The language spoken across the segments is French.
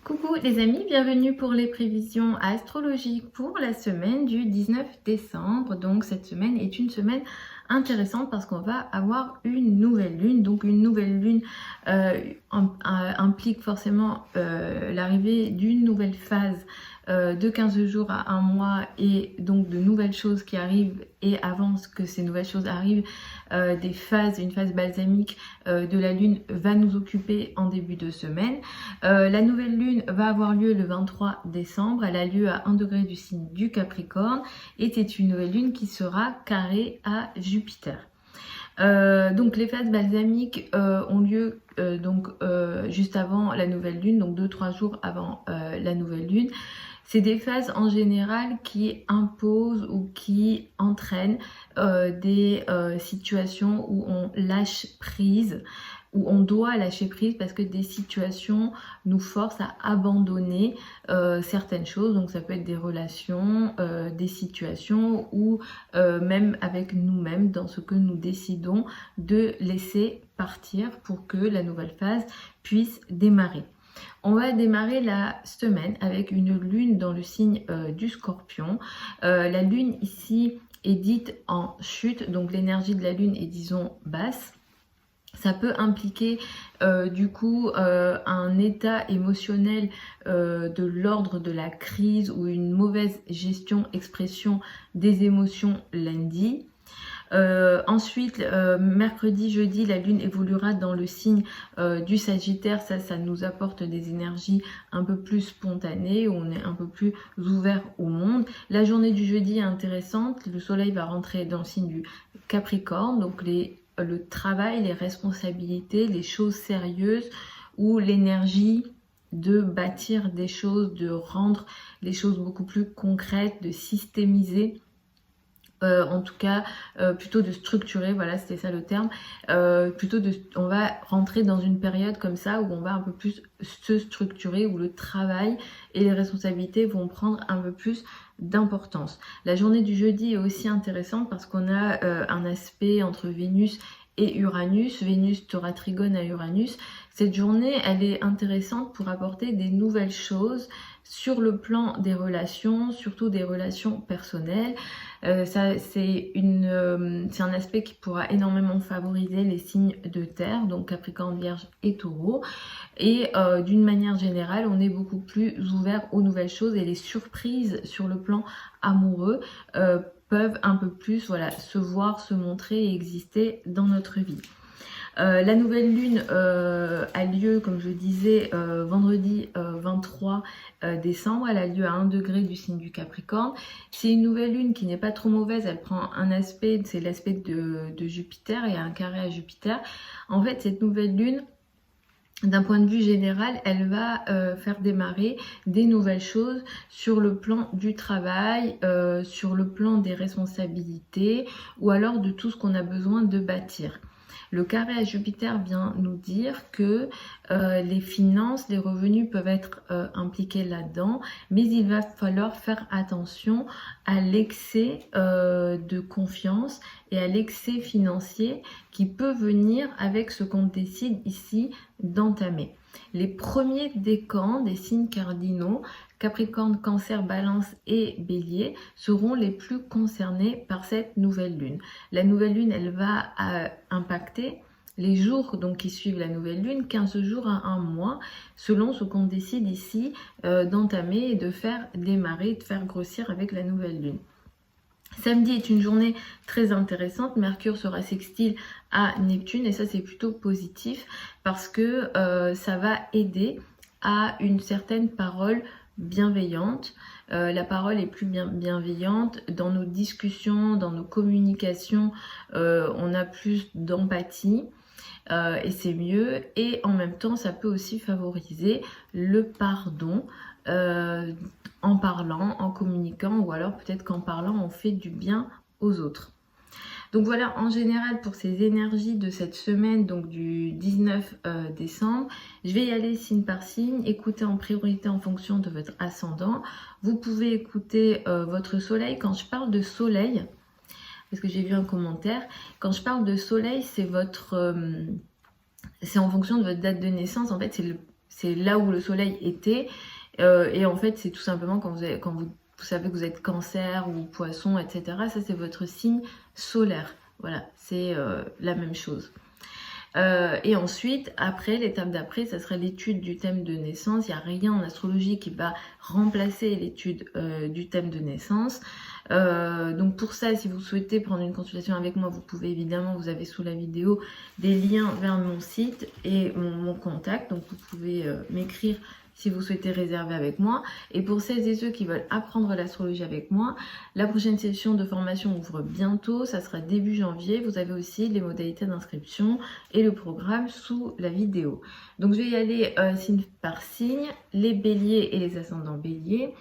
Coucou les amis, bienvenue pour les prévisions astrologiques pour la semaine du 19 décembre. Donc cette semaine est une semaine intéressante parce qu'on va avoir une nouvelle lune. Donc une nouvelle lune implique forcément l'arrivée d'une nouvelle phase de 15 jours à un mois et donc de nouvelles choses qui arrivent, et avant que ces nouvelles choses arrivent, une phase balsamique de la lune va nous occuper en début de semaine. La nouvelle lune va avoir lieu le 23 décembre, elle a lieu à 1 degré du signe du Capricorne et c'est une nouvelle lune qui sera carrée à Jupiter. Donc les phases balsamiques ont lieu juste avant la nouvelle lune, donc 2-3 jours avant la nouvelle lune. C'est des phases en général qui imposent ou qui entraînent des situations où on lâche prise, où on doit lâcher prise parce que des situations nous forcent à abandonner certaines choses. Donc ça peut être des relations, des situations ou même avec nous-mêmes dans ce que nous décidons de laisser partir pour que la nouvelle phase puisse démarrer. On va démarrer la semaine avec une lune dans le signe du Scorpion. La lune ici est dite en chute, donc l'énergie de la lune est disons basse. Ça peut impliquer un état émotionnel de l'ordre de la crise ou une mauvaise gestion, expression des émotions lundi. Ensuite, mercredi, jeudi, la lune évoluera dans le signe du Sagittaire. Ça nous apporte des énergies un peu plus spontanées, où on est un peu plus ouvert au monde. La journée du jeudi est intéressante. Le soleil va rentrer dans le signe du Capricorne, donc le travail, les responsabilités, les choses sérieuses ou l'énergie de bâtir des choses, de rendre les choses beaucoup plus concrètes, de systémiser. En tout cas plutôt de structurer, voilà, c'était ça le terme, on va rentrer dans une période comme ça où on va un peu plus se structurer, où le travail et les responsabilités vont prendre un peu plus d'importance. La journée du jeudi est aussi intéressante parce qu'on a un aspect entre Vénus et Uranus. Vénus sera trigone à Uranus. Cette journée, elle est intéressante pour apporter des nouvelles choses sur le plan des relations, surtout des relations personnelles. C'est un aspect qui pourra énormément favoriser les signes de terre, donc Capricorne, Vierge et Taureau. Et d'une manière générale, on est beaucoup plus ouvert aux nouvelles choses et les surprises sur le plan amoureux peuvent un peu plus se voir, se montrer et exister dans notre vie. La nouvelle lune a lieu, comme je disais, vendredi 23 décembre. Elle a lieu à 1 degré du signe du Capricorne. C'est une nouvelle lune qui n'est pas trop mauvaise. Elle prend un aspect, c'est l'aspect de Jupiter et un carré à Jupiter. En fait, cette nouvelle lune, d'un point de vue général, elle va faire démarrer des nouvelles choses sur le plan du travail, sur le plan des responsabilités ou alors de tout ce qu'on a besoin de bâtir. Le carré à Jupiter vient nous dire que les finances, les revenus peuvent être impliqués là-dedans, mais il va falloir faire attention à l'excès de confiance et à l'excès financier qui peut venir avec ce qu'on décide ici d'entamer. Les premiers décans des signes cardinaux, Capricorne, Cancer, Balance et Bélier, seront les plus concernés par cette nouvelle lune. La nouvelle lune, elle va impacter les jours donc, qui suivent la nouvelle lune, 15 jours à 1 mois, selon ce qu'on décide ici d'entamer et de faire démarrer, de faire grossir avec la nouvelle lune. Samedi est une journée très intéressante, Mercure sera sextile à Neptune et ça c'est plutôt positif parce que ça va aider à une certaine parole bienveillante. La parole est plus bienveillante dans nos discussions, dans nos communications, on a plus d'empathie. Et c'est mieux, et en même temps ça peut aussi favoriser le pardon en parlant, en communiquant, ou alors peut-être qu'en parlant on fait du bien aux autres. Donc voilà, en général pour ces énergies de cette semaine, donc du 19 décembre, je vais y aller signe par signe, écouter en priorité en fonction de votre ascendant. Vous pouvez écouter votre soleil. Quand je parle de soleil, parce que j'ai vu un commentaire, quand je parle de soleil, c'est en fonction de votre date de naissance, en fait c'est là où le soleil était. Et en fait, c'est tout simplement quand vous savez que vous êtes cancer ou poisson, etc. Ça, c'est votre signe solaire. Voilà, c'est la même chose. Et ensuite, après, l'étape d'après, ça serait l'étude du thème de naissance. Il n'y a rien en astrologie qui va remplacer l'étude du thème de naissance. Donc pour ça, si vous souhaitez prendre une consultation avec moi, vous pouvez évidemment, vous avez sous la vidéo des liens vers mon site et mon contact. Donc vous pouvez m'écrire si vous souhaitez réserver avec moi. Et pour celles et ceux qui veulent apprendre l'astrologie avec moi, la prochaine session de formation ouvre bientôt, ça sera début janvier. Vous avez aussi les modalités d'inscription et le programme sous la vidéo. Donc je vais y aller signe par signe, les béliers et les ascendants béliers.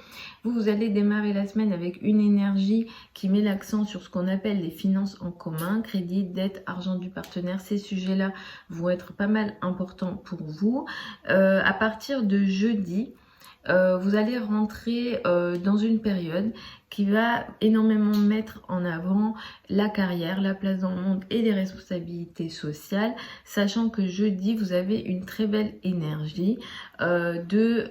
Vous allez démarrer la semaine avec une énergie qui met l'accent sur ce qu'on appelle les finances en commun, crédit, dette, argent du partenaire. Ces sujets-là vont être pas mal importants pour vous. À partir de jeudi, vous allez rentrer dans une période qui va énormément mettre en avant la carrière, la place dans le monde et les responsabilités sociales, sachant que jeudi, vous avez une très belle énergie de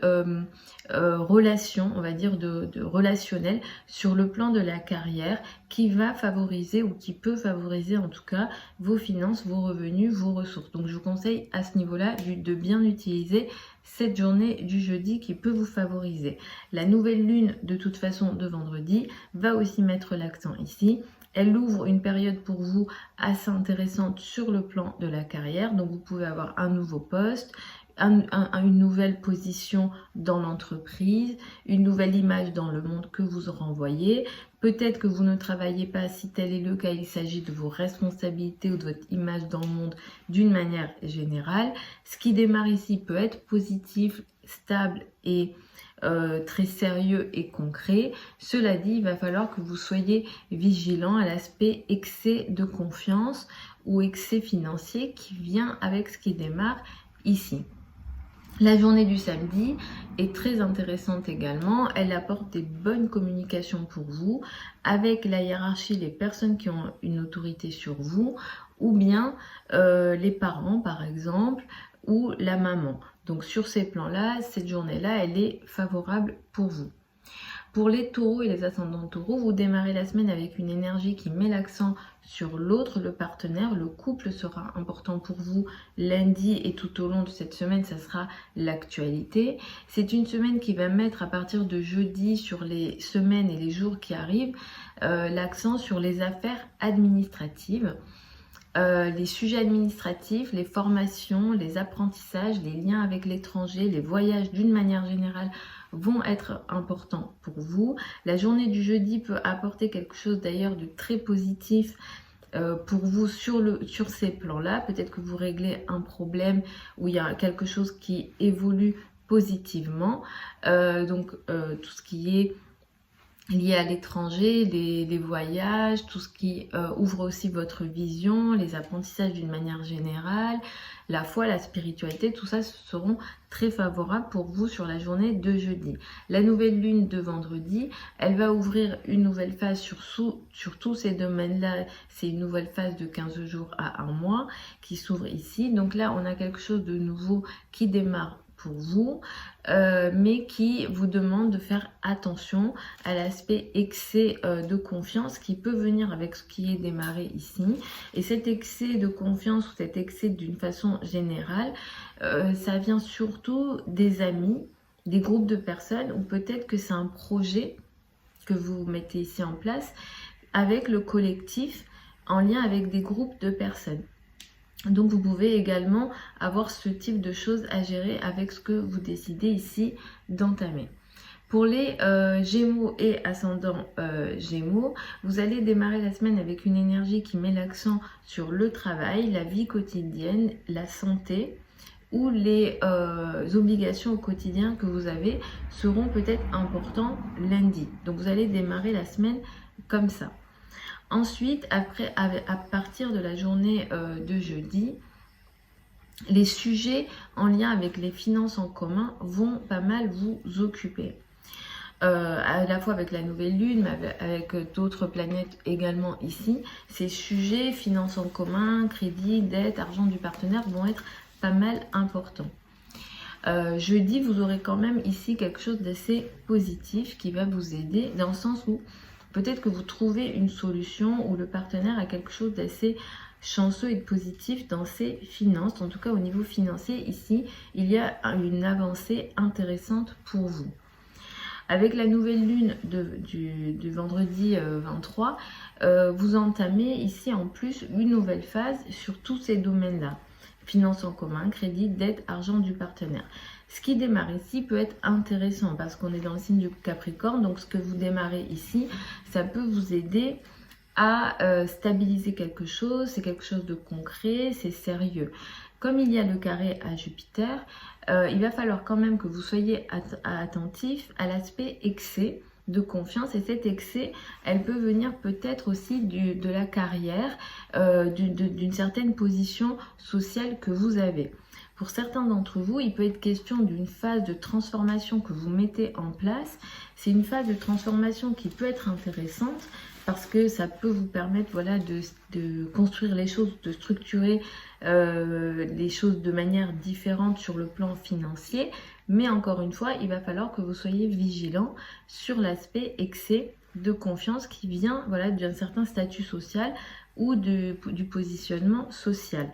relation, on va dire de relationnel sur le plan de la carrière qui va favoriser ou qui peut favoriser en tout cas vos finances, vos revenus, vos ressources. Donc je vous conseille à ce niveau-là de bien utiliser cette journée du jeudi qui peut vous favoriser. La nouvelle lune de toute façon de vendredi va aussi mettre l'accent ici. Elle ouvre une période pour vous assez intéressante sur le plan de la carrière. Donc vous pouvez avoir un nouveau poste, une nouvelle position dans l'entreprise, une nouvelle image dans le monde que vous renvoyez. Peut-être que vous ne travaillez pas, si tel est le cas, il s'agit de vos responsabilités ou de votre image dans le monde d'une manière générale. Ce qui démarre ici peut être positif, stable et très sérieux et concret. Cela dit, il va falloir que vous soyez vigilant à l'aspect excès de confiance ou excès financier qui vient avec ce qui démarre ici. La journée du samedi est très intéressante également. Elle apporte des bonnes communications pour vous avec la hiérarchie, les personnes qui ont une autorité sur vous ou bien les parents par exemple ou la maman. Donc sur ces plans-là, cette journée-là, elle est favorable pour vous. Pour les taureaux et les ascendants taureaux, vous démarrez la semaine avec une énergie qui met l'accent sur l'autre, le partenaire. Le couple sera important pour vous lundi et tout au long de cette semaine, ça sera l'actualité. C'est une semaine qui va mettre à partir de jeudi sur les semaines et les jours qui arrivent l'accent sur les affaires administratives. Les sujets administratifs, les formations, les apprentissages, les liens avec l'étranger, les voyages d'une manière générale vont être importants pour vous. La journée du jeudi peut apporter quelque chose d'ailleurs de très positif pour vous sur ces plans-là. Peut-être que vous réglez un problème où il y a quelque chose qui évolue positivement. Donc tout ce qui est lié à l'étranger, les voyages, tout ce qui ouvre aussi votre vision, les apprentissages d'une manière générale, la foi, la spiritualité, tout ça seront très favorables pour vous sur la journée de jeudi. La nouvelle lune de vendredi, elle va ouvrir une nouvelle phase sur tous ces domaines-là. C'est une nouvelle phase de 15 jours à 1 mois qui s'ouvre ici. Donc là, on a quelque chose de nouveau qui démarre pour vous, mais qui vous demande de faire attention à l'aspect excès de confiance qui peut venir avec ce qui est démarré ici. Et cet excès de confiance ou cet excès d'une façon générale, ça vient surtout des amis, des groupes de personnes, ou peut-être que c'est un projet que vous mettez ici en place avec le collectif en lien avec des groupes de personnes. Donc vous pouvez également avoir ce type de choses à gérer avec ce que vous décidez ici d'entamer. Pour les Gémeaux et ascendants Gémeaux, vous allez démarrer la semaine avec une énergie qui met l'accent sur le travail, la vie quotidienne, la santé ou les obligations au quotidien que vous avez seront peut-être importants lundi. Donc vous allez démarrer la semaine comme ça. Ensuite, après, à partir de la journée de jeudi, les sujets en lien avec les finances en commun vont pas mal vous occuper. À la fois avec la nouvelle lune, mais avec d'autres planètes également ici. Ces sujets, finances en commun, crédit, dette, argent du partenaire vont être pas mal importants. Jeudi, vous aurez quand même ici quelque chose d'assez positif qui va vous aider, dans le sens où peut-être que vous trouvez une solution ou le partenaire a quelque chose d'assez chanceux et positif dans ses finances. En tout cas, au niveau financier, ici, il y a une avancée intéressante pour vous. Avec la nouvelle lune du vendredi 23, vous entamez ici en plus une nouvelle phase sur tous ces domaines-là. Finances en commun, crédit, dette, argent du partenaire. Ce qui démarre ici peut être intéressant parce qu'on est dans le signe du Capricorne. Donc ce que vous démarrez ici, ça peut vous aider à stabiliser quelque chose. C'est quelque chose de concret, c'est sérieux. Comme il y a le carré à Jupiter, il va falloir quand même que vous soyez attentif à l'aspect excès de confiance, et cet excès, elle peut venir peut-être aussi de la carrière, d'une certaine position sociale que vous avez. Pour certains d'entre vous, il peut être question d'une phase de transformation que vous mettez en place. C'est une phase de transformation qui peut être intéressante parce que ça peut vous permettre, voilà, de construire les choses, de structurer les choses de manière différente sur le plan financier. Mais encore une fois, il va falloir que vous soyez vigilant sur l'aspect excès de confiance qui vient, voilà, d'un certain statut social ou du positionnement social.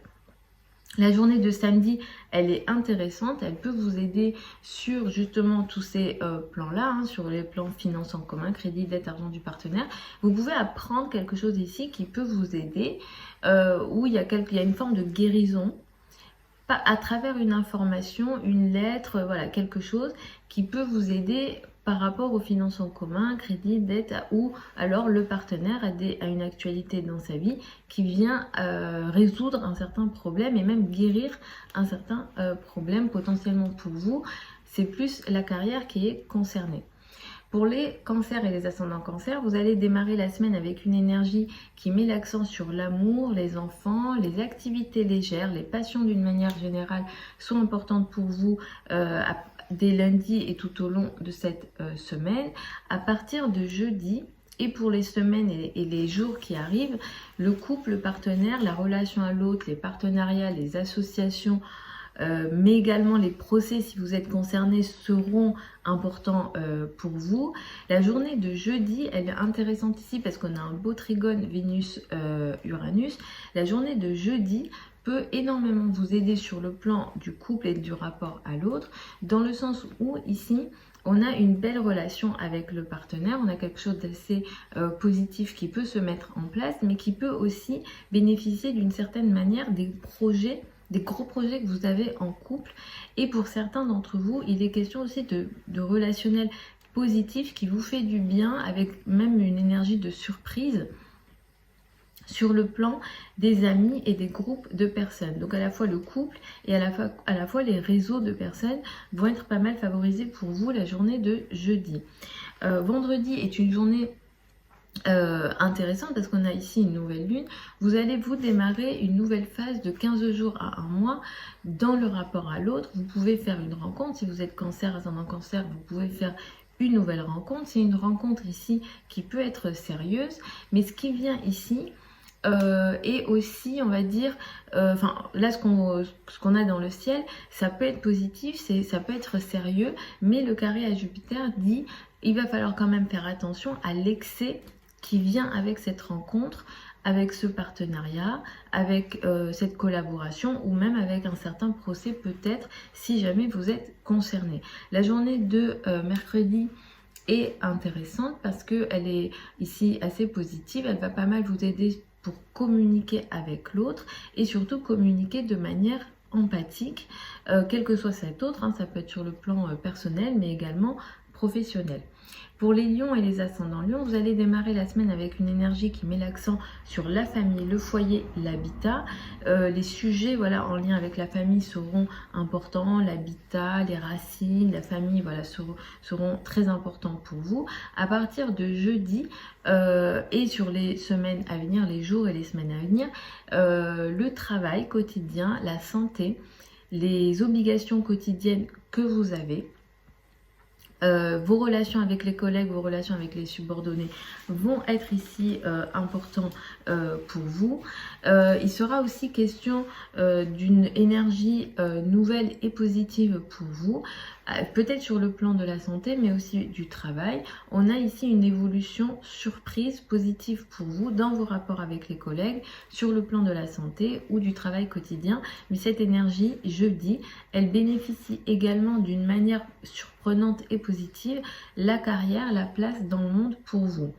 La journée de samedi, elle est intéressante, elle peut vous aider sur justement tous ces plans-là, hein, sur les plans finances en commun, crédit, dette, argent du partenaire. Vous pouvez apprendre quelque chose ici qui peut vous aider, où il y a une forme de guérison, pas à travers une information, une lettre, voilà, quelque chose qui peut vous aider par rapport aux finances en commun, crédit, dette, ou alors le partenaire a une actualité dans sa vie qui vient résoudre un certain problème et même guérir un certain problème potentiellement pour vous. C'est plus la carrière qui est concernée. Pour les cancers et les ascendants cancers, vous allez démarrer la semaine avec une énergie qui met l'accent sur l'amour, les enfants, les activités légères, les passions d'une manière générale sont importantes pour vous dès lundi et tout au long de cette semaine. À partir de jeudi, et pour les semaines et les jours qui arrivent, le couple, le partenaire, la relation à l'autre, les partenariats, les associations, mais également les procès, si vous êtes concerné, seront importants pour vous. La journée de jeudi, elle est intéressante ici parce qu'on a un beau trigone Vénus-Uranus. La journée de jeudi peut énormément vous aider sur le plan du couple et du rapport à l'autre, dans le sens où ici, on a une belle relation avec le partenaire, on a quelque chose d'assez positif qui peut se mettre en place, mais qui peut aussi bénéficier d'une certaine manière des gros projets que vous avez en couple. Et pour certains d'entre vous, il est question aussi de relationnel positif qui vous fait du bien, avec même une énergie de surprise sur le plan des amis et des groupes de personnes. Donc à la fois le couple et à la fois les réseaux de personnes vont être pas mal favorisés pour vous la journée de jeudi. Vendredi est une journée intéressante parce qu'on a ici une nouvelle lune. Vous allez vous démarrer une nouvelle phase de 15 jours à 1 mois dans le rapport à l'autre. Vous pouvez faire une rencontre, si vous êtes cancer, ascendant cancer, vous pouvez faire une nouvelle rencontre. C'est une rencontre ici qui peut être sérieuse, mais ce qui vient ici et aussi, on va dire, là ce qu'on a dans le ciel, ça peut être positif, ça peut être sérieux, mais le carré à Jupiter dit il va falloir quand même faire attention à l'excès qui vient avec cette rencontre, avec ce partenariat, avec cette collaboration, ou même avec un certain procès peut-être, si jamais vous êtes concerné. La journée de mercredi est intéressante parce qu'elle est ici assez positive, elle va pas mal vous aider pour communiquer avec l'autre et surtout communiquer de manière empathique, quel que soit cet autre, hein, ça peut être sur le plan personnel mais également professionnel. Pour les lions et les ascendants lions, vous allez démarrer la semaine avec une énergie qui met l'accent sur la famille, le foyer, l'habitat. Les sujets, voilà, en lien avec la famille seront importants, l'habitat, les racines, la famille, voilà, seront très importants pour vous. À partir de jeudi et sur les semaines à venir, les jours et les semaines à venir, le travail quotidien, la santé, les obligations quotidiennes que vous avez Vos relations avec les collègues, vos relations avec les subordonnés vont être ici importants pour vous. Il sera aussi question d'une énergie nouvelle et positive pour vous, peut-être sur le plan de la santé, mais aussi du travail. On a ici une évolution surprise, positive pour vous dans vos rapports avec les collègues, sur le plan de la santé ou du travail quotidien. Mais cette énergie, jeudi, elle bénéficie également d'une manière surprenante et positive, la carrière, la place dans le monde pour vous.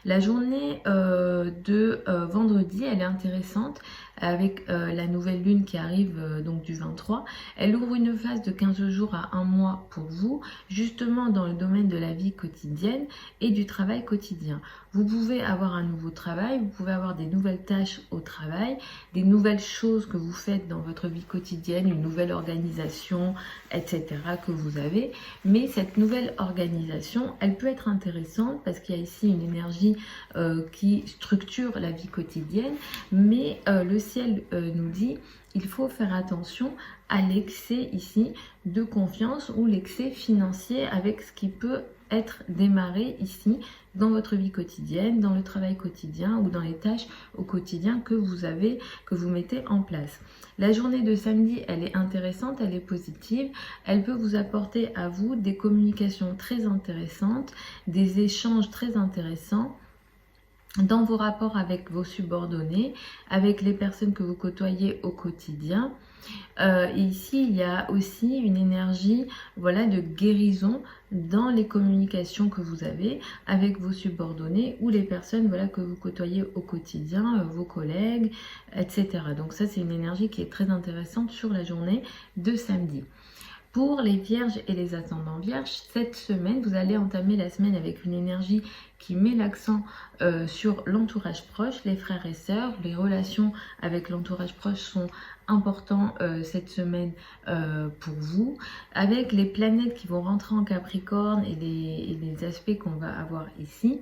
La journée de vendredi, elle est intéressante avec la nouvelle lune qui arrive donc du 23. Elle ouvre une phase de 15 jours à 1 mois pour vous, justement dans le domaine de la vie quotidienne et du travail quotidien. Vous pouvez avoir un nouveau travail, vous pouvez avoir des nouvelles tâches au travail, des nouvelles choses que vous faites dans votre vie quotidienne, une nouvelle organisation, etc. que vous avez. Mais cette nouvelle organisation, elle peut être intéressante parce qu'il y a ici une énergie qui structure la vie quotidienne, mais le ciel nous dit il faut faire attention à l'excès ici de confiance ou l'excès financier avec ce qui peut être démarré ici dans votre vie quotidienne, dans le travail quotidien ou dans les tâches au quotidien que vous avez, que vous mettez en place. La journée de samedi, elle est intéressante, elle est positive, elle peut vous apporter à vous des communications très intéressantes, des échanges très intéressants dans vos rapports avec vos subordonnés, avec les personnes que vous côtoyez au quotidien. Ici, il y a aussi une énergie, voilà, de guérison dans les communications que vous avez avec vos subordonnés ou les personnes, voilà, que vous côtoyez au quotidien, vos collègues, etc. Donc ça, c'est une énergie qui est très intéressante sur la journée de samedi. Pour les vierges et les ascendants vierges, cette semaine, vous allez entamer la semaine avec une énergie qui met l'accent sur l'entourage proche, les frères et sœurs. Les relations avec l'entourage proche sont importants cette semaine pour vous. Avec les planètes qui vont rentrer en Capricorne et les aspects qu'on va avoir ici,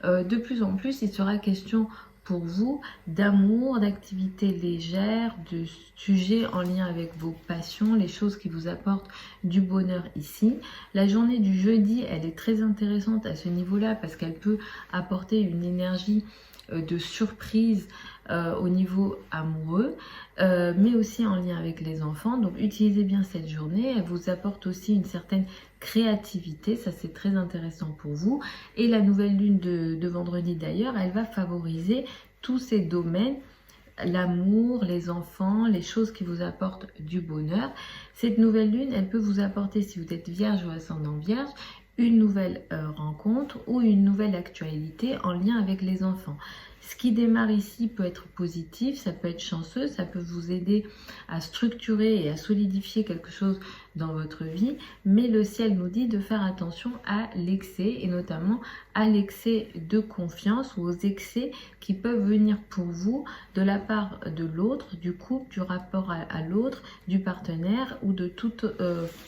de plus en plus, il sera question pour vous d'amour, d'activités légères, de sujets en lien avec vos passions, les choses qui vous apportent du bonheur ici. La journée du jeudi, elle est très intéressante à ce niveau-là parce qu'elle peut apporter une énergie de surprise au niveau amoureux, mais aussi en lien avec les enfants. Donc utilisez bien cette journée, elle vous apporte aussi une certaine créativité, ça c'est très intéressant pour vous. Et la nouvelle lune de vendredi d'ailleurs, elle va favoriser tous ces domaines, l'amour, les enfants, les choses qui vous apportent du bonheur. Cette nouvelle lune, elle peut vous apporter, si vous êtes vierge ou ascendant vierge, une nouvelle rencontre ou une nouvelle actualité en lien avec les enfants. Ce qui démarre ici peut être positif, ça peut être chanceux, ça peut vous aider à structurer et à solidifier quelque chose dans votre vie, mais le ciel nous dit de faire attention à l'excès et notamment à l'excès de confiance ou aux excès qui peuvent venir pour vous de la part de l'autre, du couple, du rapport à l'autre, du partenaire ou de toute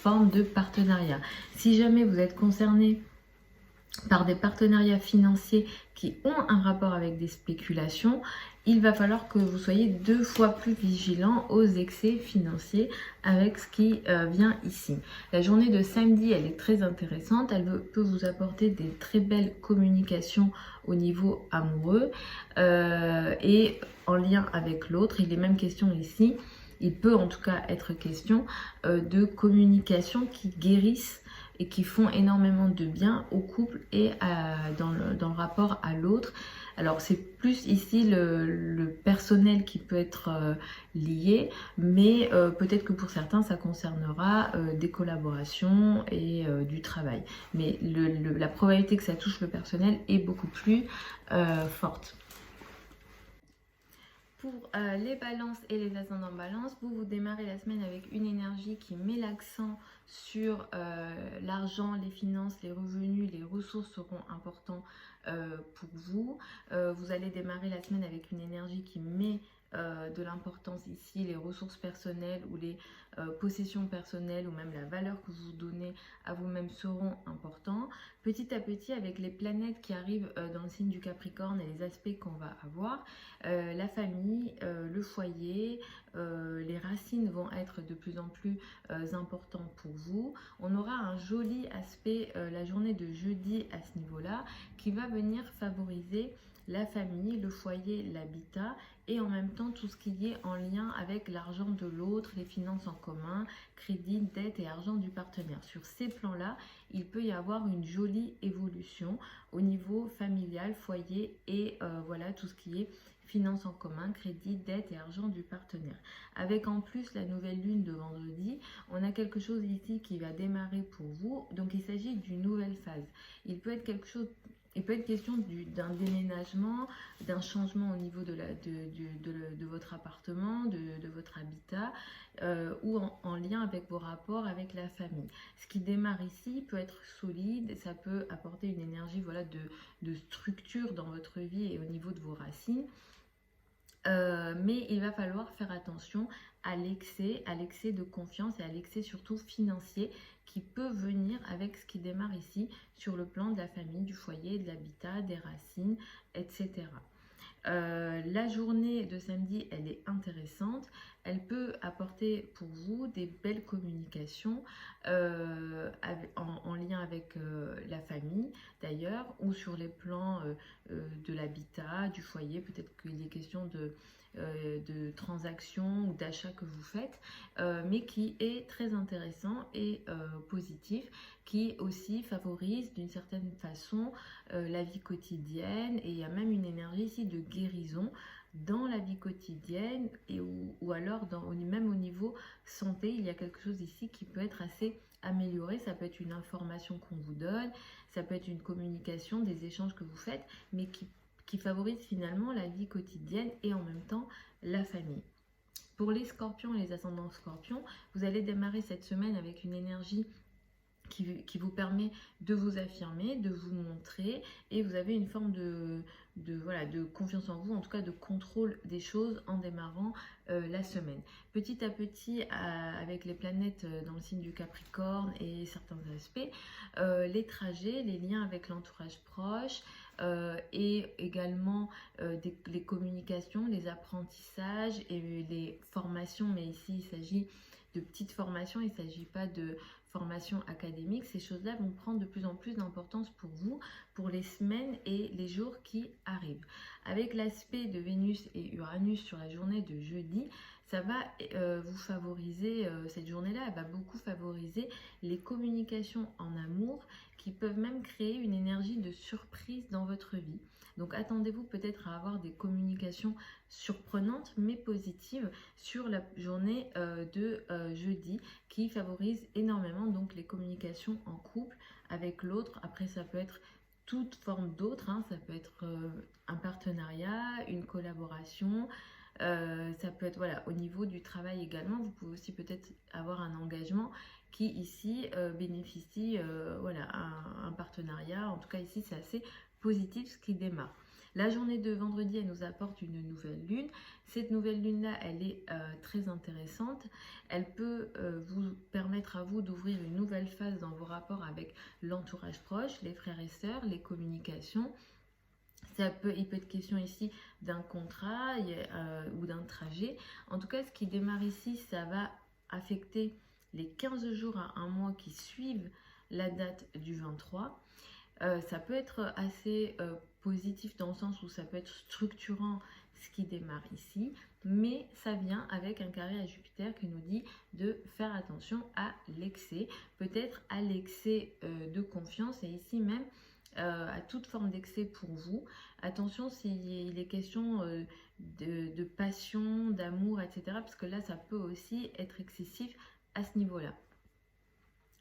forme de partenariat. Si jamais vous êtes concerné par des partenariats financiers qui ont un rapport avec des spéculations, il va falloir que vous soyez 2 fois plus vigilant aux excès financiers avec ce qui vient ici. La journée de samedi, elle est très intéressante, elle peut vous apporter des très belles communications au niveau amoureux et en lien avec l'autre. Il est même question ici, il peut en tout cas être question de communication qui guérissent et qui font énormément de bien au couple et dans le rapport à l'autre. Alors c'est plus ici le personnel qui peut être lié, mais peut-être que pour certains ça concernera des collaborations et du travail. Mais la probabilité que ça touche le personnel est beaucoup plus forte. Pour les balances et les ascendants balance, vous démarrez la semaine avec une énergie qui met l'accent sur l'argent, les finances, les revenus, les ressources seront importants pour vous. Vous allez démarrer la semaine avec une énergie qui met de l'importance ici, les ressources personnelles ou les possessions personnelles ou même la valeur que vous donnez à vous-même seront importants. Petit à petit, avec les planètes qui arrivent dans le signe du Capricorne et les aspects qu'on va avoir, la famille, le foyer, les racines vont être de plus en plus importants pour vous. On aura un joli aspect la journée de jeudi à ce niveau-là qui va venir favoriser la famille, le foyer, l'habitat et en même temps tout ce qui est en lien avec l'argent de l'autre, les finances en commun, crédit, dette et argent du partenaire. Sur ces plans-là, il peut y avoir une jolie évolution au niveau familial, foyer et voilà tout ce qui est finances en commun, crédit, dette et argent du partenaire. Avec en plus la nouvelle lune de vendredi, on a quelque chose ici qui va démarrer pour vous. Donc il s'agit d'une nouvelle phase. Il peut être quelque chose. Il peut être question d'un déménagement, d'un changement au niveau de votre appartement, de votre habitat, ou en lien avec vos rapports avec la famille. Ce qui démarre ici peut être solide, ça peut apporter une énergie voilà, de structure dans votre vie et au niveau de vos racines. Mais il va falloir faire attention à l'excès de confiance et à l'excès surtout financier qui peut venir avec ce qui démarre ici sur le plan de la famille, du foyer, de l'habitat, des racines, etc. La journée de samedi, elle est intéressante. Elle peut apporter pour vous des belles communications en lien avec la famille d'ailleurs, ou sur les plans de l'habitat, du foyer. Peut-être qu'il est question de transactions ou d'achats que vous faites, mais qui est très intéressant et positif, qui aussi favorise d'une certaine façon la vie quotidienne, et il y a même une énergie ici de guérison dans la vie quotidienne ou alors même au niveau santé. Il y a quelque chose ici qui peut être assez amélioré. Ça peut être une information qu'on vous donne, ça peut être une communication, des échanges que vous faites, mais qui favorise finalement la vie quotidienne et en même temps la famille. Pour les scorpions et les ascendants scorpions, vous allez démarrer cette semaine avec une énergie qui vous permet de vous affirmer, de vous montrer, et vous avez une forme de confiance en vous, en tout cas de contrôle des choses en démarrant la semaine. Petit à petit, avec les planètes dans le signe du Capricorne et certains aspects, les trajets, les liens avec l'entourage proche, et également les communications, les apprentissages et les formations, mais ici il s'agit de petites formations, il ne s'agit pas de formation académique. Ces choses-là vont prendre de plus en plus d'importance pour vous, pour les semaines et les jours qui arrivent. Avec l'aspect de Vénus et Uranus sur la journée de jeudi, ça va vous favoriser, cette journée-là, elle va beaucoup favoriser les communications en amour qui peuvent même créer une énergie de surprise dans votre vie. Donc attendez-vous peut-être à avoir des communications surprenantes mais positives sur la journée de jeudi, qui favorise énormément donc les communications en couple avec l'autre. Après ça peut être toute forme d'autre, hein. Ça peut être un partenariat, une collaboration, ça peut être voilà, au niveau du travail également. Vous pouvez aussi peut-être avoir un engagement qui ici bénéficie voilà, un partenariat. En tout cas ici c'est assez positif ce qui démarre. La journée de vendredi, elle nous apporte une nouvelle lune. Cette nouvelle lune-là, elle est très intéressante. Elle peut vous permettre à vous d'ouvrir une nouvelle phase dans vos rapports avec l'entourage proche, les frères et sœurs, les communications. Il peut être question ici d'un contrat ou d'un trajet. En tout cas, ce qui démarre ici, ça va affecter les 15 jours à un mois qui suivent la date du 23. Ça peut être assez positif dans le sens où ça peut être structurant ce qui démarre ici, mais ça vient avec un carré à Jupiter qui nous dit de faire attention à l'excès, peut-être à l'excès de confiance, et ici même à toute forme d'excès pour vous. Attention s'il est question de passion, d'amour, etc., parce que là ça peut aussi être excessif à ce niveau-là.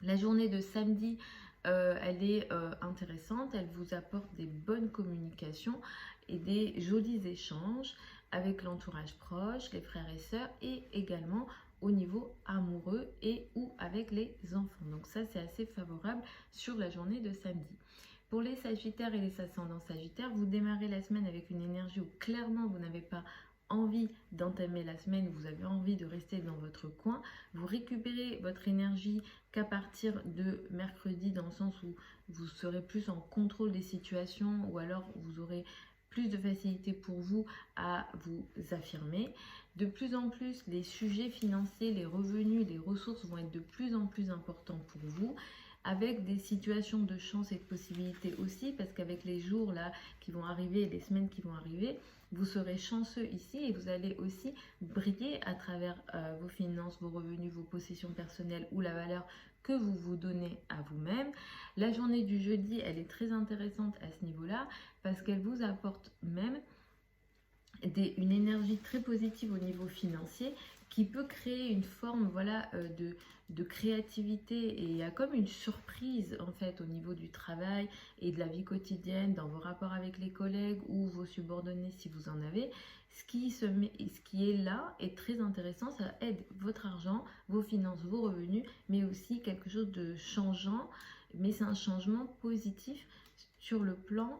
La journée de samedi, elle est intéressante, elle vous apporte des bonnes communications et des jolis échanges avec l'entourage proche, les frères et sœurs, et également au niveau amoureux et ou avec les enfants. Donc ça, c'est assez favorable sur la journée de samedi. Pour les Sagittaires et les ascendants Sagittaires, vous démarrez la semaine avec une énergie où clairement vous n'avez pas envie d'entamer la semaine, vous avez envie de rester dans votre coin, vous récupérez votre énergie qu'à partir de mercredi, dans le sens où vous serez plus en contrôle des situations, ou alors vous aurez plus de facilité pour vous à vous affirmer. De plus en plus, les sujets financiers, les revenus, les ressources vont être de plus en plus importants pour vous, avec des situations de chance et de possibilités aussi, parce qu'avec les jours là qui vont arriver, les semaines qui vont arriver, vous serez chanceux ici et vous allez aussi briller à travers vos finances, vos revenus, vos possessions personnelles ou la valeur que vous vous donnez à vous-même. La journée du jeudi, elle est très intéressante à ce niveau-là parce qu'elle vous apporte même une énergie très positive au niveau financier qui peut créer une forme voilà, de créativité, et il y a comme une surprise en fait au niveau du travail et de la vie quotidienne, dans vos rapports avec les collègues ou vos subordonnés si vous en avez. Ce qui est là est très intéressant, ça aide votre argent, vos finances, vos revenus, mais aussi quelque chose de changeant, mais c'est un changement positif sur le plan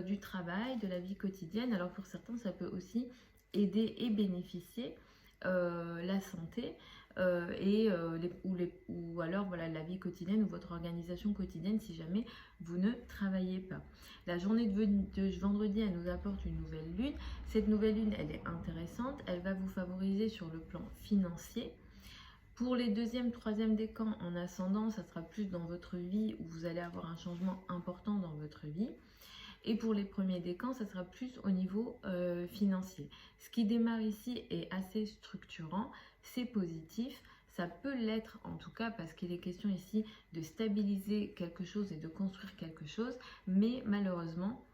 du travail, de la vie quotidienne. Alors pour certains, ça peut aussi aider et bénéficier la santé ou alors voilà, la vie quotidienne ou votre organisation quotidienne si jamais vous ne travaillez pas. La journée de vendredi, elle nous apporte une nouvelle lune. Cette nouvelle lune, elle est intéressante. Elle va vous favoriser sur le plan financier. Pour les deuxième, troisième décans en ascendant, ça sera plus dans votre vie où vous allez avoir un changement important dans votre vie. Et pour les premiers décans, ça sera plus au niveau financier. Ce qui démarre ici est assez structurant, c'est positif. Ça peut l'être en tout cas parce qu'il est question ici de stabiliser quelque chose et de construire quelque chose. Mais malheureusement,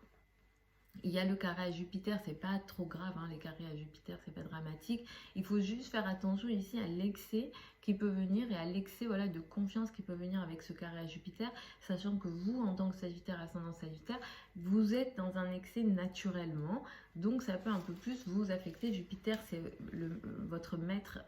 il y a le carré à Jupiter, c'est pas trop grave, hein, les carrés à Jupiter, c'est pas dramatique. Il faut juste faire attention ici à l'excès qui peut venir et à l'excès voilà, de confiance qui peut venir avec ce carré à Jupiter, sachant que vous, en tant que Sagittaire, ascendant Sagittaire, vous êtes dans un excès naturellement, donc ça peut un peu plus vous affecter. Jupiter, c'est votre maître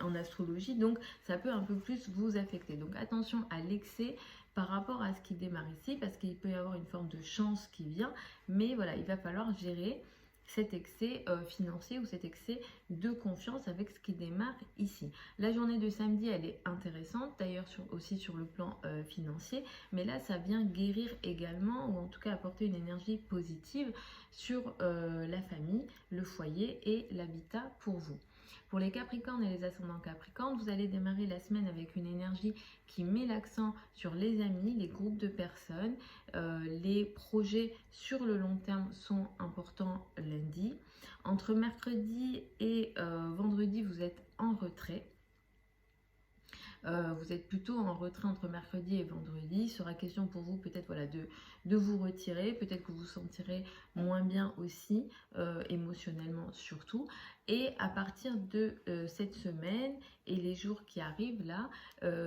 en astrologie, donc ça peut un peu plus vous affecter. Donc attention à l'excès par rapport à ce qui démarre ici, parce qu'il peut y avoir une forme de chance qui vient, mais voilà, il va falloir gérer cet excès financier ou cet excès de confiance avec ce qui démarre ici. La journée de samedi, elle est intéressante, d'ailleurs aussi sur le plan financier, mais là, ça vient guérir également, ou en tout cas apporter une énergie positive sur la famille, le foyer et l'habitat pour vous. Pour les Capricornes et les ascendants Capricornes, vous allez démarrer la semaine avec une énergie qui met l'accent sur les amis, les groupes de personnes. Les projets sur le long terme sont importants lundi. Entre mercredi et vendredi, vous êtes en retrait. Vous êtes plutôt en retrait entre mercredi et vendredi. Il sera question pour vous peut-être voilà, de vous retirer, peut-être que vous vous sentirez moins bien aussi, émotionnellement surtout. Et à partir de cette semaine et les jours qui arrivent là,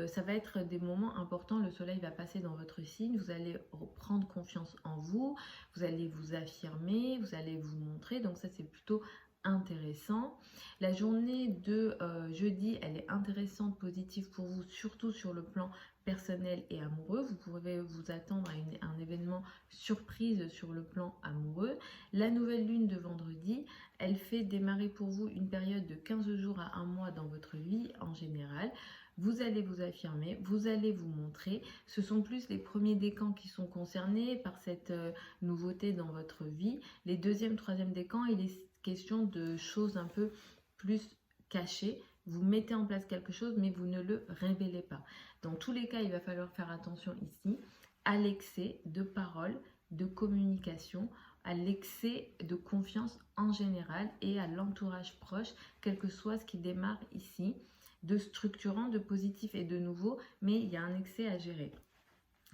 ça va être des moments importants. Le soleil va passer dans votre signe, vous allez reprendre confiance en vous, vous allez vous affirmer, vous allez vous montrer. Donc ça c'est plutôt intéressant. La journée de jeudi, elle est intéressante, positive pour vous, surtout sur le plan personnel et amoureux. Vous pouvez vous attendre à un événement surprise sur le plan amoureux. La nouvelle lune de vendredi, elle fait démarrer pour vous une période de 15 jours à 1 mois dans votre vie en général. Vous allez vous affirmer, vous allez vous montrer. Ce sont plus les premiers décans qui sont concernés par cette nouveauté dans votre vie. Les deuxième, troisième décans, il est question de choses un peu plus cachées. Vous mettez en place quelque chose, mais vous ne le révélez pas. Dans tous les cas, il va falloir faire attention ici à l'excès de parole, de communication, à l'excès de confiance en général et à l'entourage proche, quel que soit ce qui démarre ici, de structurant, de positif et de nouveau, mais il y a un excès à gérer.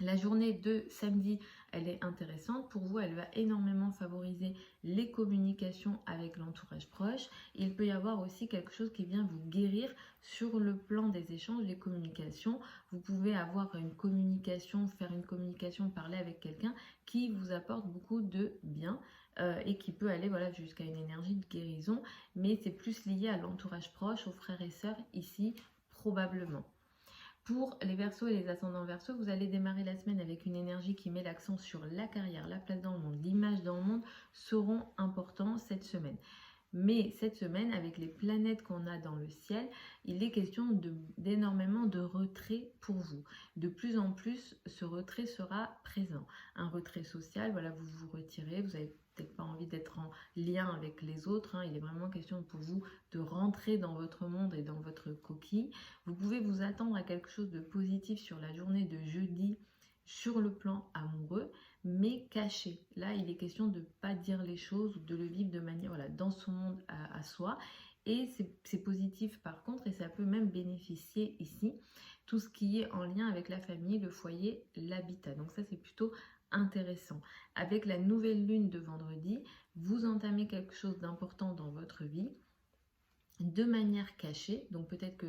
La journée de samedi, elle est intéressante. Pour vous, elle va énormément favoriser les communications avec l'entourage proche. Il peut y avoir aussi quelque chose qui vient vous guérir sur le plan des échanges, des communications. Vous pouvez avoir une communication, faire une communication, parler avec quelqu'un qui vous apporte beaucoup de bien et qui peut aller voilà, jusqu'à une énergie de guérison. Mais c'est plus lié à l'entourage proche, aux frères et sœurs ici, probablement. Pour les Verseaux et les ascendants Verseaux, vous allez démarrer la semaine avec une énergie qui met l'accent sur la carrière, la place dans le monde, l'image dans le monde seront importants cette semaine. Mais cette semaine, avec les planètes qu'on a dans le ciel, il est question d'énormément de retrait pour vous. De plus en plus, ce retrait sera présent. Un retrait social, voilà, vous vous retirez, vous n'avez peut-être pas envie d'être en lien avec les autres. Il est vraiment question pour vous de rentrer dans votre monde et dans votre coquille. Vous pouvez vous attendre à quelque chose de positif sur la journée de jeudi, sur le plan amoureux, mais caché. Là, il est question de ne pas dire les choses ou de le vivre de manière, voilà, dans son monde à soi. Et c'est positif par contre, et ça peut même bénéficier ici, tout ce qui est en lien avec la famille, le foyer, l'habitat. Donc ça, c'est plutôt intéressant. Avec la nouvelle lune de vendredi, vous entamez quelque chose d'important dans votre vie, de manière cachée. Donc peut-être que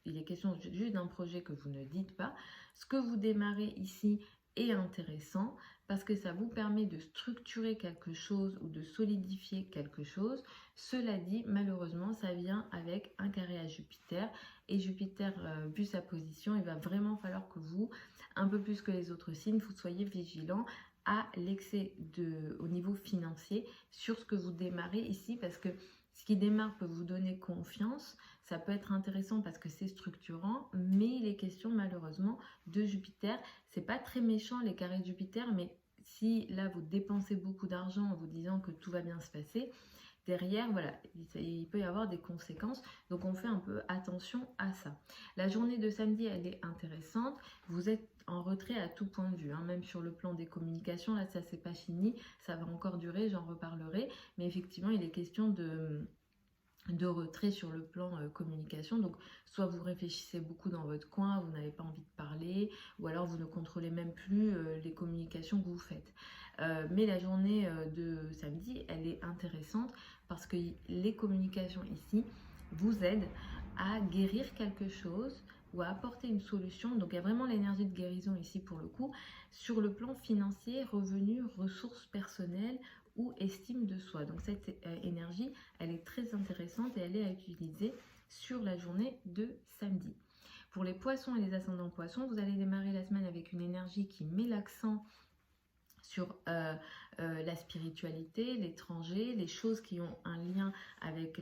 il est question juste d'un projet que vous ne dites pas. Ce que vous démarrez ici est intéressant parce que ça vous permet de structurer quelque chose ou de solidifier quelque chose. Cela dit, malheureusement, ça vient avec un carré à Jupiter. Et Jupiter, vu sa position, il va vraiment falloir que vous, un peu plus que les autres signes, vous soyez vigilants à l'excès au niveau financier sur ce que vous démarrez ici parce que ce qui démarre peut vous donner confiance, ça peut être intéressant parce que c'est structurant, mais il est question malheureusement de Jupiter. C'est pas très méchant les carrés de Jupiter, mais si là vous dépensez beaucoup d'argent en vous disant que tout va bien se passer, derrière, voilà, il peut y avoir des conséquences. Donc, on fait un peu attention à ça. La journée de samedi, elle est intéressante. Vous êtes en retrait à tout point de vue, même sur le plan des communications. Là, ça, c'est pas fini. Ça va encore durer, j'en reparlerai. Mais effectivement, il est question de retrait sur le plan communication. Donc, soit vous réfléchissez beaucoup dans votre coin, vous n'avez pas envie de parler, ou alors vous ne contrôlez même plus les communications que vous faites. Mais la journée de samedi, elle est intéressante parce que les communications ici vous aident à guérir quelque chose ou à apporter une solution. Donc, il y a vraiment l'énergie de guérison ici pour le coup. Sur le plan financier, revenus, ressources personnelles, ou estime de soi. Donc cette énergie, elle est très intéressante et elle est à utiliser sur la journée de samedi. Pour les poissons et les ascendants poissons, vous allez démarrer la semaine avec une énergie qui met l'accent sur la spiritualité, l'étranger, les choses qui ont un lien avec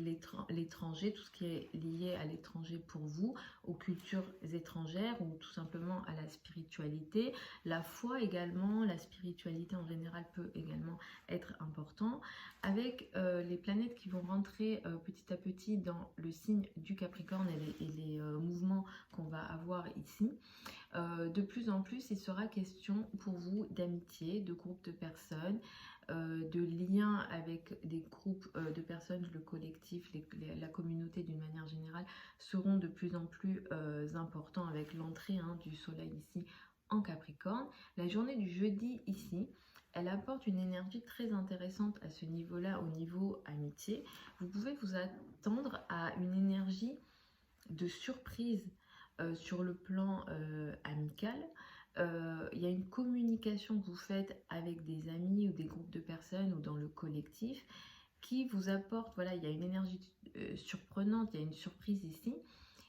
l'étranger, tout ce qui est lié à l'étranger pour vous, aux cultures étrangères ou tout simplement à la spiritualité. La foi également, la spiritualité en général peut également être important. Avec les planètes qui vont rentrer petit à petit dans le signe du Capricorne et les mouvements qu'on va avoir ici, de plus en plus il sera question pour vous d'amitié, de groupes de personnes, de liens avec des groupes de personnes, le collectif, la communauté d'une manière générale seront de plus en plus importants avec l'entrée du soleil ici en Capricorne. La journée du jeudi ici, elle apporte une énergie très intéressante à ce niveau-là, au niveau amitié. Vous pouvez vous attendre à une énergie de surprise sur le plan amical. Il y a une communication que vous faites avec des amis ou des groupes de personnes ou dans le collectif qui vous apporte, voilà, il y a une énergie surprenante, il y a une surprise ici,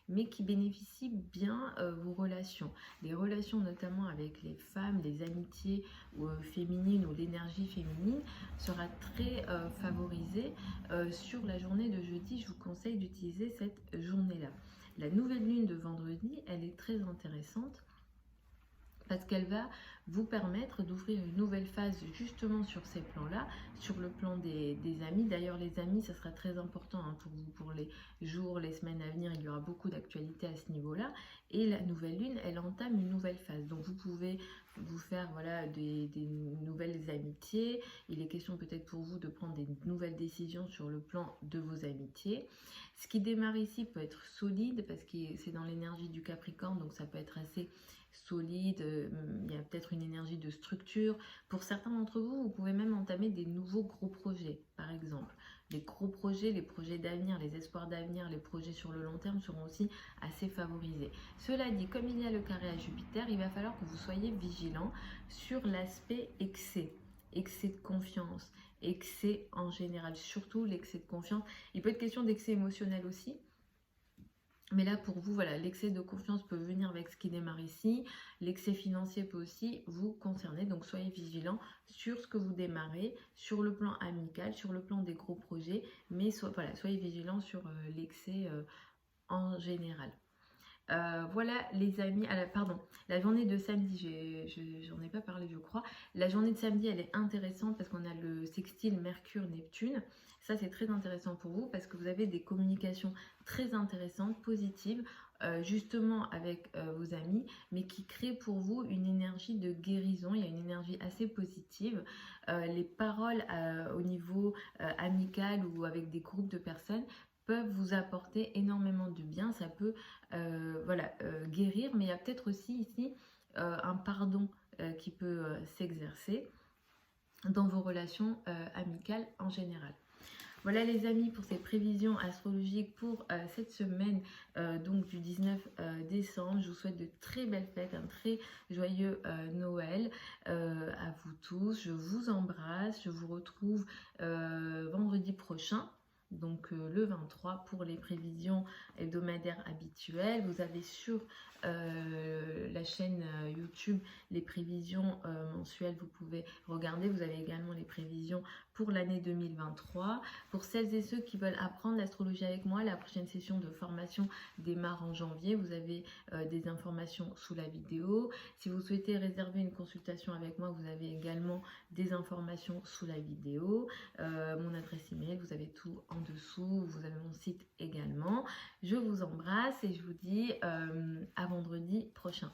mais qui bénéficie bien vos relations. Les relations notamment avec les femmes, les amitiés féminines ou l'énergie féminine sera très favorisée sur la journée de jeudi. Je vous conseille d'utiliser cette journée-là. La nouvelle lune de vendredi, elle est très intéressante parce qu'elle va vous permettre d'ouvrir une nouvelle phase justement sur ces plans-là, sur le plan des amis. D'ailleurs, les amis, ça sera très important pour vous, pour les jours, les semaines à venir. Il y aura beaucoup d'actualités à ce niveau-là. Et la nouvelle lune, elle entame une nouvelle phase. Donc, vous pouvez vous faire voilà, des nouvelles amitiés. Il est question peut-être pour vous de prendre des nouvelles décisions sur le plan de vos amitiés. Ce qui démarre ici peut être solide parce que c'est dans l'énergie du Capricorne, donc ça peut être assez solide, il y a peut-être une énergie de structure. Pour certains d'entre vous, vous pouvez même entamer des nouveaux gros projets, par exemple. Les gros projets, les projets d'avenir, les espoirs d'avenir, les projets sur le long terme seront aussi assez favorisés. Cela dit, comme il y a le carré à Jupiter, il va falloir que vous soyez vigilants sur l'aspect excès de confiance, excès en général, surtout l'excès de confiance. Il peut être question d'excès émotionnel aussi. Mais là, pour vous, voilà, l'excès de confiance peut venir avec ce qui démarre ici. L'excès financier peut aussi vous concerner. Donc, soyez vigilants sur ce que vous démarrez, sur le plan amical, sur le plan des gros projets. Mais voilà, soyez vigilants sur l'excès en général. Voilà les amis, pardon, la journée de samedi, j'en ai pas parlé je crois. La journée de samedi elle est intéressante parce qu'on a le sextile Mercure-Neptune. Ça c'est très intéressant pour vous parce que vous avez des communications très intéressantes, positives, justement avec vos amis, mais qui créent pour vous une énergie de guérison. Il y a une énergie assez positive. Les paroles au niveau amical ou avec des groupes de personnes peuvent vous apporter énormément de bien. Ça peut voilà, guérir, mais il y a peut-être aussi ici un pardon qui peut s'exercer dans vos relations amicales en général. Voilà les amis pour ces prévisions astrologiques pour cette semaine donc du 19 décembre. Je vous souhaite de très belles fêtes, un très joyeux Noël à vous tous. Je vous embrasse, je vous retrouve vendredi prochain. Donc le 23 pour les prévisions hebdomadaires habituelles. Vous avez sur la chaîne YouTube les prévisions mensuelles, vous pouvez regarder. Vous avez également les prévisions pour l'année 2023. Pour celles et ceux qui veulent apprendre l'astrologie avec moi, la prochaine session de formation démarre en janvier. Vous avez des informations sous la vidéo. Si vous souhaitez réserver une consultation avec moi, vous avez également des informations sous la vidéo. Mon adresse email, vous avez tout en dessous. Vous avez mon site également. Je vous embrasse et je vous dis à vendredi prochain.